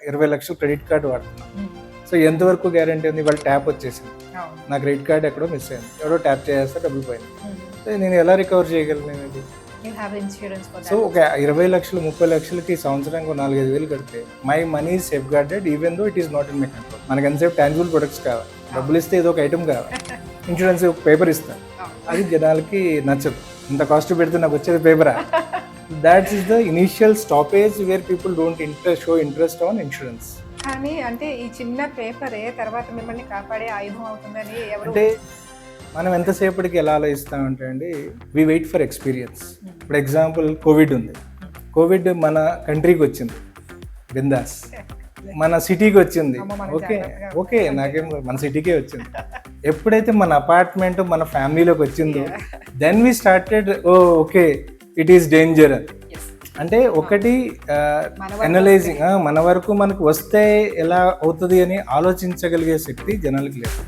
20 లక్షలు credit card వాడుతున్నాను. So ఎంతవరకు గ్యారంటీ ఉంది? వాళ్ళ ట్యాప్ వచ్చేసింది, నా క్రెడిట్ కార్డ్ ఎక్కడో మిస్ అయింది, ఎవడో ట్యాప్ చేస్తే డబ్బులు పోయింది. సో నేను ఎలా రికవర్ చేయగలను నేను ఇది? సో ఒక 20 లక్షలు 30 లక్షలకి సంవత్సరానికి 4-5 వేలు కడితే my money safe guarded even though it is not in my control. మనకి ఎంతసేపు టాంజిబుల్ ప్రొడక్ట్స్ కావాలి, డబ్బులు ఇస్తే ఏదో ఒక ఐటమ్ కావాలి, ఇన్సూరెన్స్ పేపర్ ఇస్తాను, అది జనాలకి నచ్చదు. ఇంత కాస్ట్ పెడితే నాకు వచ్చేది పేపరా? That's is the initial stoppage where people don't show interest on insurance. కానీ అంటే ఈ చిన్న పేపరే తర్వాత మిమ్మల్ని కాపాడే ఆయుధం అవుతుందని అంటే మనం ఎంతసేపటికి ఎలా ఆలోచిస్తామంటే అండి, వి వెయిట్ ఫర్ ఎక్స్పీరియన్స్. ఇప్పుడు ఎగ్జాంపుల్ కోవిడ్ ఉంది, కోవిడ్ మన కంట్రీకి వచ్చింది, బిందాస్. మన సిటీకి వచ్చింది, ఓకే నాకేం, మన సిటీకే వచ్చింది. ఎప్పుడైతే మన అపార్ట్మెంట్ మన ఫ్యామిలీలోకి వచ్చిందో then we started okay it is danger. అంటే ఒకటి అనలైజింగ్, మన వరకు మనకు వస్తే ఎలా అవుతుంది అని ఆలోచించగలిగే శక్తి జనాలకి లేదు.